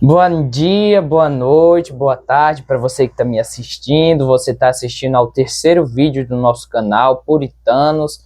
Bom dia, boa noite, boa tarde para você que está me assistindo. Você está assistindo ao terceiro vídeo do nosso canal Puritanos,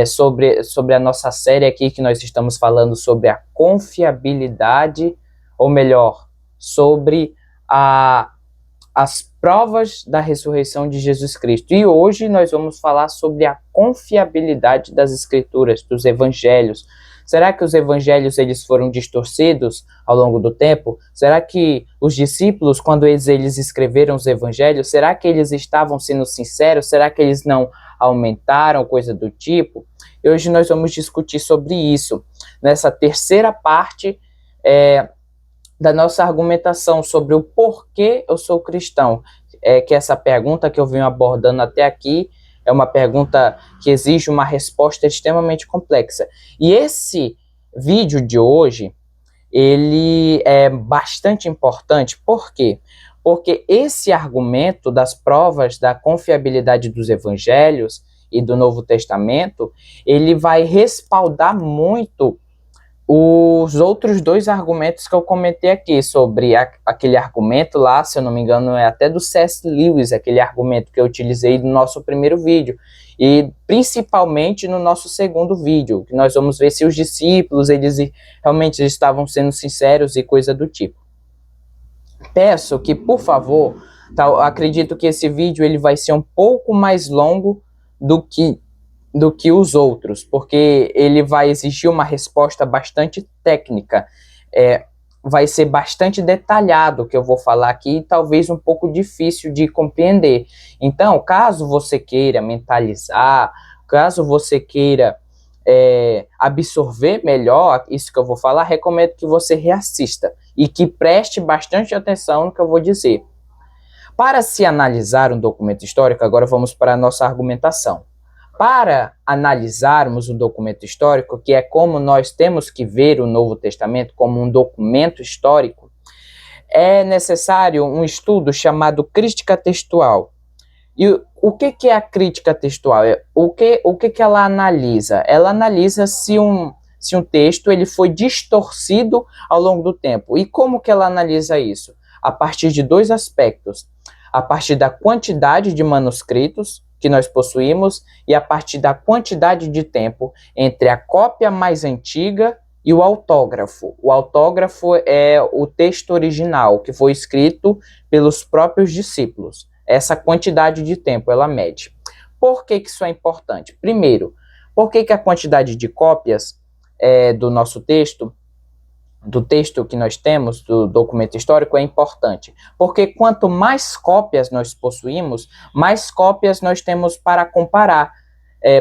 sobre a nossa série aqui que nós estamos falando sobre a confiabilidade, ou melhor, sobre as provas da ressurreição de Jesus Cristo. E hoje nós vamos falar sobre a confiabilidade das Escrituras, dos Evangelhos. Será que os evangelhos eles foram distorcidos ao longo do tempo? Será que os discípulos, quando eles escreveram os evangelhos, será que eles estavam sendo sinceros? Será que eles não aumentaram, coisa do tipo? E hoje nós vamos discutir sobre isso, nessa terceira parte da nossa argumentação sobre o porquê eu sou cristão. Que essa pergunta que eu venho abordando até aqui é uma pergunta que exige uma resposta extremamente complexa. E esse vídeo de hoje, ele é bastante importante. Por quê? Porque esse argumento das provas da confiabilidade dos evangelhos e do Novo Testamento, ele vai respaldar muito os outros dois argumentos que eu comentei aqui, sobre aquele argumento lá, se eu não me engano, é até do C.S. Lewis, aquele argumento que eu utilizei no nosso primeiro vídeo, e principalmente no nosso segundo vídeo, que nós vamos ver se os discípulos, eles realmente estavam sendo sinceros e coisa do tipo. Peço que, por favor, acredito que esse vídeo ele vai ser um pouco mais longo do que os outros, porque ele vai exigir uma resposta bastante técnica, vai ser bastante detalhado o que eu vou falar aqui, e talvez um pouco difícil de compreender. Então, caso você queira mentalizar, caso você queira absorver melhor isso que eu vou falar, recomendo que você reassista e que preste bastante atenção no que eu vou dizer. Para se analisar um documento histórico, agora vamos para a nossa argumentação. Para analisarmos um documento histórico, que é como nós temos que ver o Novo Testamento como um documento histórico, é necessário um estudo chamado crítica textual. E o que é a crítica textual? O que ela analisa? Ela analisa se um texto ele foi distorcido ao longo do tempo. E como que ela analisa isso? A partir de dois aspectos. A partir da quantidade de manuscritos que nós possuímos e a partir da quantidade de tempo entre a cópia mais antiga e o autógrafo. O autógrafo é o texto original, que foi escrito pelos próprios discípulos. Essa quantidade de tempo ela mede. Por que isso é importante? Primeiro, por que a quantidade de cópias do nosso texto, do texto que nós temos, do documento histórico, é importante. Porque quanto mais cópias nós possuímos, mais cópias nós temos para comparar.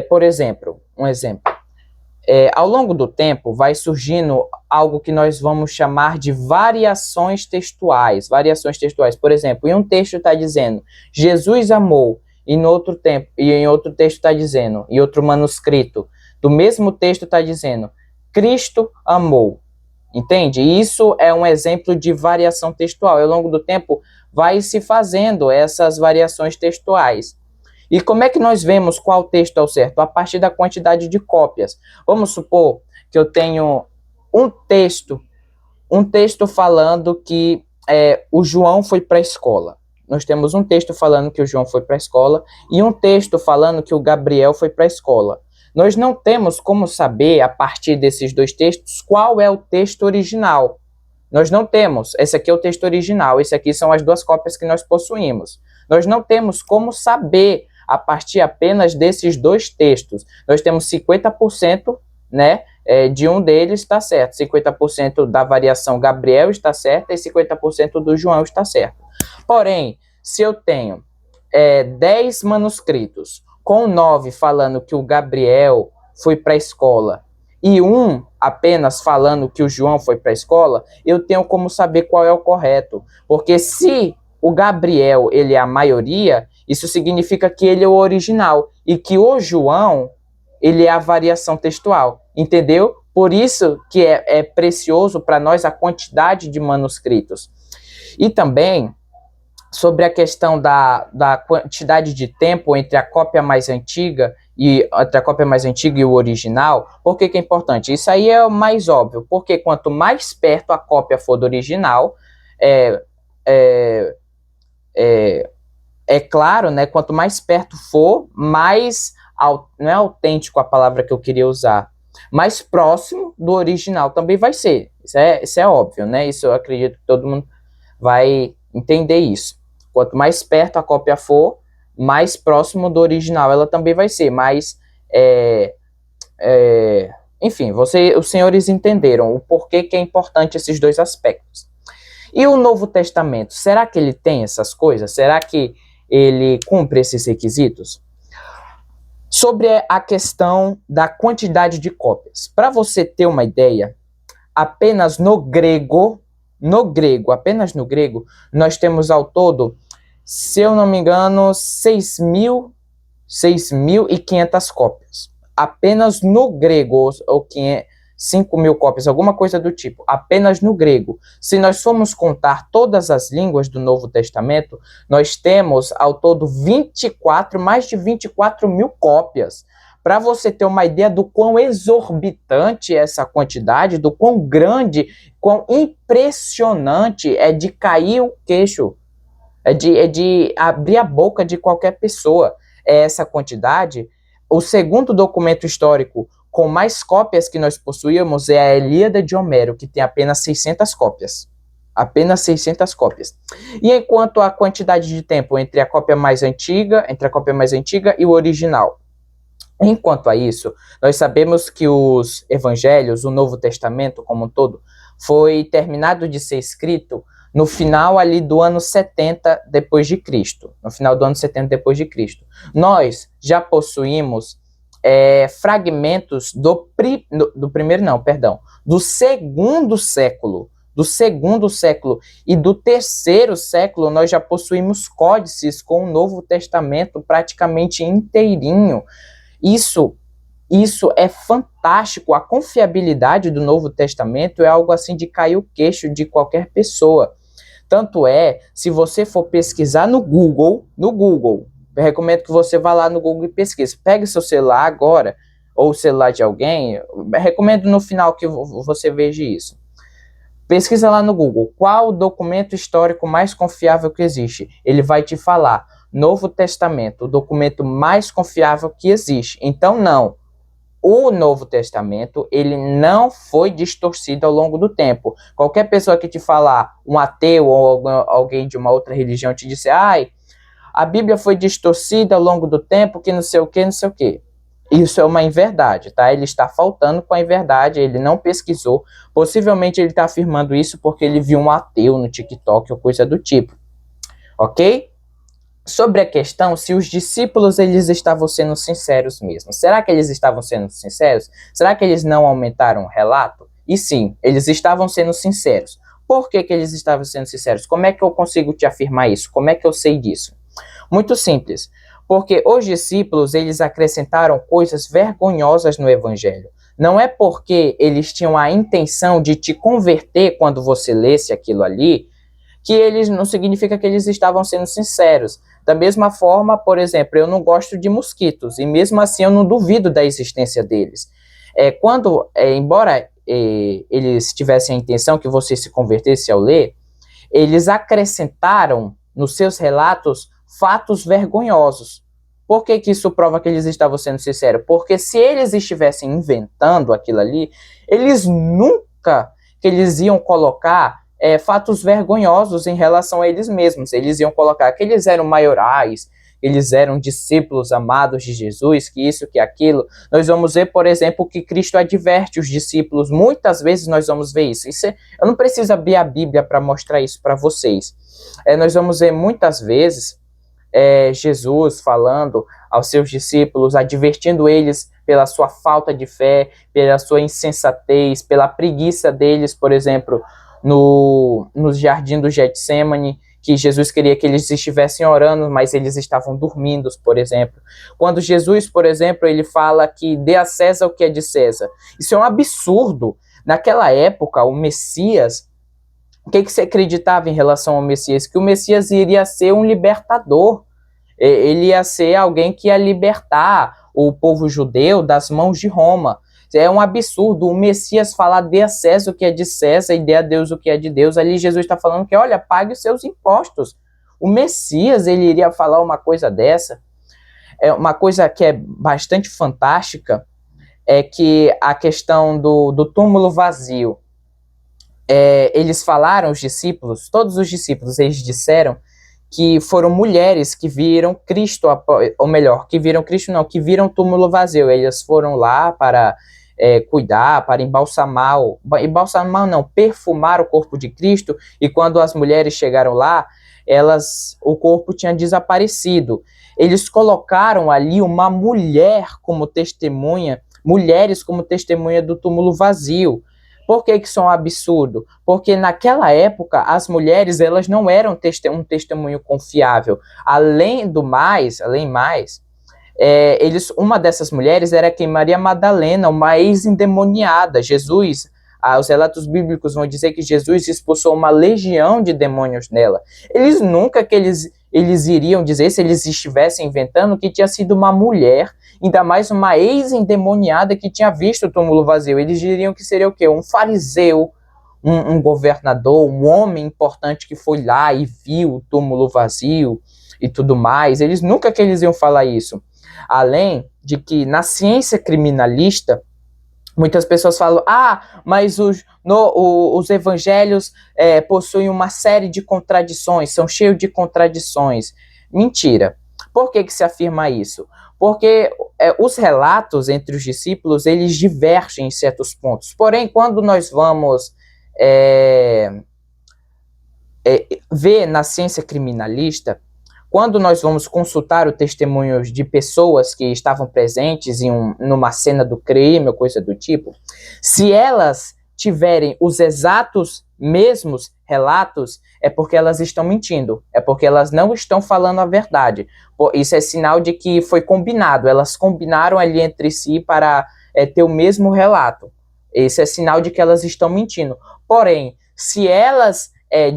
Por exemplo, ao longo do tempo vai surgindo algo que nós vamos chamar de variações textuais. Variações textuais, por exemplo, em um texto está dizendo Jesus amou, e em outro texto está dizendo, em outro manuscrito do mesmo texto está dizendo Cristo amou. Entende? Isso é um exemplo de variação textual. Ao longo do tempo vai se fazendo essas variações textuais. E como é que nós vemos qual texto é o certo? A partir da quantidade de cópias. Vamos supor que eu tenho um texto falando que o João foi para a escola. Nós temos um texto falando que o João foi para a escola e um texto falando que o Gabriel foi para a escola. Nós não temos como saber, a partir desses dois textos, qual é o texto original. Nós não temos. Esse aqui é o texto original, esse aqui são as duas cópias que nós possuímos. Nós não temos como saber, a partir apenas desses dois textos. Nós temos 50%, né, de um deles está certo. 50% da variação Gabriel está certa e 50% do João está certo. Porém, se eu tenho 10 manuscritos, com 9 falando que o Gabriel foi para a escola e um apenas falando que o João foi para a escola, eu tenho como saber qual é o correto. Porque se o Gabriel ele é a maioria, isso significa que ele é o original e que o João ele é a variação textual, entendeu? Por isso que é precioso para nós a quantidade de manuscritos. E também sobre a questão da quantidade de tempo entre a cópia mais antiga e o original. Por que é importante? Isso aí é o mais óbvio, porque quanto mais perto a cópia for do original, é, é, é, é claro, né, quanto mais perto for, mais, não é autêntico a palavra que eu queria usar, mais próximo do original também vai ser. Isso é óbvio, né? Isso eu acredito que todo mundo vai entender isso. Quanto mais perto a cópia for, mais próximo do original ela também vai ser. Mas, enfim, os senhores entenderam o porquê que é importante esses dois aspectos. E o Novo Testamento, será que ele tem essas coisas? Será que ele cumpre esses requisitos? Sobre a questão da quantidade de cópias. Para você ter uma ideia, apenas no grego, apenas no grego, nós temos ao todo, se eu não me engano, 6.500 cópias. Apenas no grego, ou 5.000 cópias, alguma coisa do tipo, apenas no grego. Se nós formos contar todas as línguas do Novo Testamento, nós temos ao todo mais de 24.000 cópias. Para você ter uma ideia do quão exorbitante é essa quantidade, do quão grande, quão impressionante, é de cair o queixo, é de abrir a boca de qualquer pessoa. É essa quantidade. O segundo documento histórico com mais cópias que nós possuíamos é a Ilíada de Homero, que tem apenas 600 cópias. Apenas 600 cópias. E enquanto a quantidade de tempo entre a cópia mais antiga e o original. Enquanto a isso, nós sabemos que os evangelhos, o Novo Testamento como um todo, foi terminado de ser escrito no final ali do ano 70 depois de Cristo. No final do ano 70 depois de Cristo. Nós já possuímos fragmentos do segundo século. Do segundo século e do terceiro século, nós já possuímos códices com o Novo Testamento praticamente inteirinho. Isso é fantástico. A confiabilidade do Novo Testamento é algo assim de cair o queixo de qualquer pessoa. Tanto se você for pesquisar no Google, eu recomendo que você vá lá no Google e pesquise. Pegue seu celular agora, ou o celular de alguém, eu recomendo no final que você veja isso. Pesquisa lá no Google, qual o documento histórico mais confiável que existe? Ele vai te falar, Novo Testamento, o documento mais confiável que existe. Então, não. O Novo Testamento, ele não foi distorcido ao longo do tempo. Qualquer pessoa que te falar, um ateu ou alguém de uma outra religião te disser, a Bíblia foi distorcida ao longo do tempo, que não sei o que, não sei o que. Isso é uma inverdade, tá? Ele está faltando com a inverdade, ele não pesquisou. Possivelmente ele está afirmando isso porque ele viu um ateu no TikTok ou coisa do tipo. Ok? Sobre a questão se os discípulos eles estavam sendo sinceros mesmo. Será que eles estavam sendo sinceros? Será que eles não aumentaram o relato? E sim, eles estavam sendo sinceros. Por que eles estavam sendo sinceros? Como é que eu consigo te afirmar isso? Como é que eu sei disso? Muito simples. Porque os discípulos eles acrescentaram coisas vergonhosas no evangelho. Não é porque eles tinham a intenção de te converter quando você lesse aquilo ali, que eles não significa que eles estavam sendo sinceros. Da mesma forma, por exemplo, eu não gosto de mosquitos, e mesmo assim eu não duvido da existência deles. Embora eles tivessem a intenção que você se convertesse ao ler, eles acrescentaram nos seus relatos fatos vergonhosos. Por que isso prova que eles estavam sendo sinceros? Porque se eles estivessem inventando aquilo ali, eles nunca que eles iam colocar fatos vergonhosos em relação a eles mesmos. Eles iam colocar que eles eram maiorais, eles eram discípulos amados de Jesus, que isso, que aquilo. Nós vamos ver, por exemplo, que Cristo adverte os discípulos. Muitas vezes nós vamos ver isso. Eu não preciso abrir a Bíblia para mostrar isso para vocês. Nós vamos ver muitas vezes Jesus falando aos seus discípulos, advertindo eles pela sua falta de fé, pela sua insensatez, pela preguiça deles, por exemplo, no jardim do Getsêmani, que Jesus queria que eles estivessem orando, mas eles estavam dormindo, por exemplo. Quando Jesus, por exemplo, ele fala que dê a César o que é de César. Isso é um absurdo. Naquela época, o Messias, o que você acreditava em relação ao Messias? Que o Messias iria ser um libertador. Ele ia ser alguém que ia libertar o povo judeu das mãos de Roma. É um absurdo o Messias falar dê a César o que é de César e dê a Deus o que é de Deus. Ali Jesus está falando que, olha, pague os seus impostos. O Messias, ele iria falar uma coisa dessa? É uma coisa que é bastante fantástica, é que a questão do túmulo vazio, eles falaram, os discípulos, todos os discípulos, eles disseram que foram mulheres que viram Cristo, ou melhor, que viram Cristo não, que viram o túmulo vazio. Eles foram lá para cuidar, para embalsamar não, perfumar o corpo de Cristo, e quando as mulheres chegaram lá, o corpo tinha desaparecido. Eles colocaram ali uma mulher como testemunha, mulheres como testemunha do túmulo vazio. Por que isso é um absurdo? Porque naquela época as mulheres, elas não eram um testemunho confiável. Além mais, uma dessas mulheres era quem? Maria Madalena, uma ex-endemoniada. Jesus, os relatos bíblicos vão dizer que Jesus expulsou uma legião de demônios nela. Eles nunca que eles iriam dizer, se eles estivessem inventando, que tinha sido uma mulher, ainda mais uma ex-endemoniada que tinha visto o túmulo vazio. Eles diriam que seria o quê? Um fariseu, um governador, um homem importante que foi lá e viu o túmulo vazio e tudo mais. Eles nunca que eles iam falar isso. Além de que na ciência criminalista, muitas pessoas falam, mas os evangelhos possuem uma série de contradições, são cheios de contradições. Mentira. Por que se afirma isso? Porque os relatos entre os discípulos, eles divergem em certos pontos. Porém, quando nós vamos ver na ciência criminalista, quando nós vamos consultar o testemunho de pessoas que estavam presentes numa cena do crime ou coisa do tipo, se elas tiverem os exatos mesmos relatos, é porque elas estão mentindo, é porque elas não estão falando a verdade. Isso é sinal de que foi combinado, elas combinaram ali entre si para ter o mesmo relato. Esse é sinal de que elas estão mentindo. Porém, se elas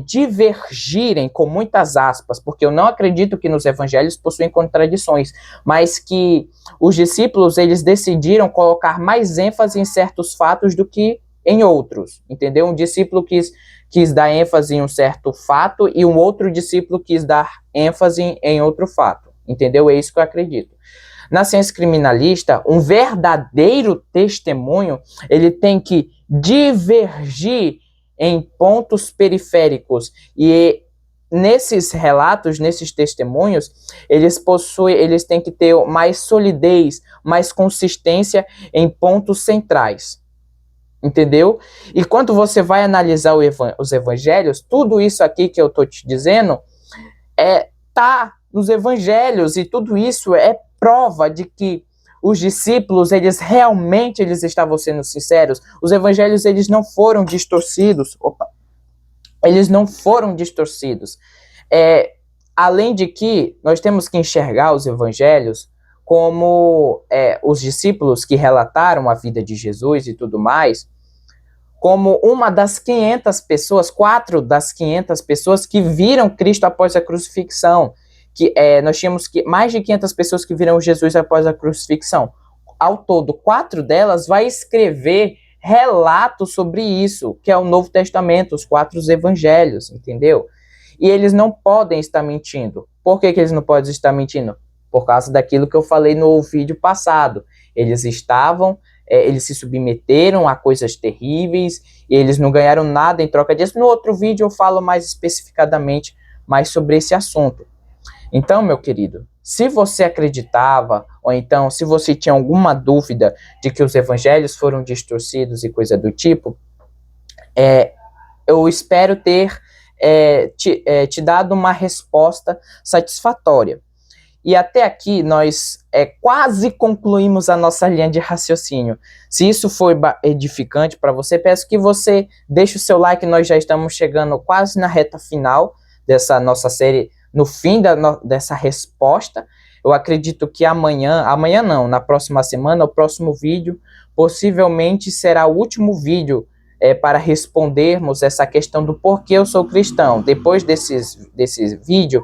divergirem, com muitas aspas, porque eu não acredito que nos evangelhos possuem contradições, mas que os discípulos, eles decidiram colocar mais ênfase em certos fatos do que em outros, entendeu? Um discípulo quis dar ênfase em um certo fato e um outro discípulo quis dar ênfase em outro fato, entendeu? É isso que eu acredito. Na ciência criminalista, um verdadeiro testemunho, ele tem que divergir em pontos periféricos, e nesses relatos, nesses testemunhos, eles têm que ter mais solidez, mais consistência em pontos centrais, entendeu? E quando você vai analisar os evangelhos, tudo isso aqui que eu estou te dizendo tá nos evangelhos, e tudo isso é prova de que os discípulos, eles estavam sendo sinceros. Os evangelhos, eles não foram distorcidos. Eles não foram distorcidos. Além de que, nós temos que enxergar os evangelhos como os discípulos que relataram a vida de Jesus e tudo mais, como uma das 500 pessoas, 4 das 500 pessoas que viram Cristo após a crucifixão. Nós tínhamos mais de 500 pessoas que viram Jesus após a crucifixão. Ao todo, 4 delas vai escrever relatos sobre isso, que é o Novo Testamento, os 4 evangelhos, entendeu? E eles não podem estar mentindo. Por que eles não podem estar mentindo? Por causa daquilo que eu falei no vídeo passado. Eles se submeteram a coisas terríveis, e eles não ganharam nada em troca disso. No outro vídeo eu falo mais especificadamente mais sobre esse assunto. Então, meu querido, se você acreditava, ou então se você tinha alguma dúvida de que os evangelhos foram distorcidos e coisa do tipo, eu espero ter te dado uma resposta satisfatória. E até aqui nós quase concluímos a nossa linha de raciocínio. Se isso foi edificante para você, peço que você deixe o seu like. Nós já estamos chegando quase na reta final dessa nossa série, no fim dessa resposta. Eu acredito que amanhã não, na próxima semana, o próximo vídeo possivelmente será o último vídeo para respondermos essa questão do porquê eu sou cristão. Depois desse vídeo,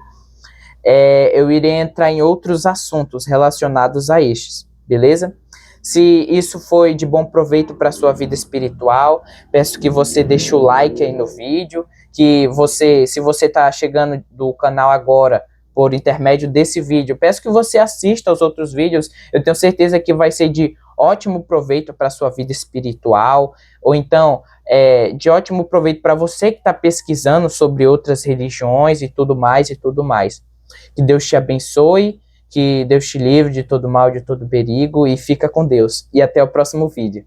eu irei entrar em outros assuntos relacionados a estes, beleza? Se isso foi de bom proveito para a sua vida espiritual, peço que você deixe o like aí no vídeo, que você, se você está chegando do canal agora por intermédio desse vídeo, peço que você assista aos outros vídeos, eu tenho certeza que vai ser de ótimo proveito para a sua vida espiritual, ou então de ótimo proveito para você que está pesquisando sobre outras religiões e tudo mais e tudo mais. Que Deus te abençoe, que Deus te livre de todo mal, de todo perigo, e fica com Deus. E até o próximo vídeo.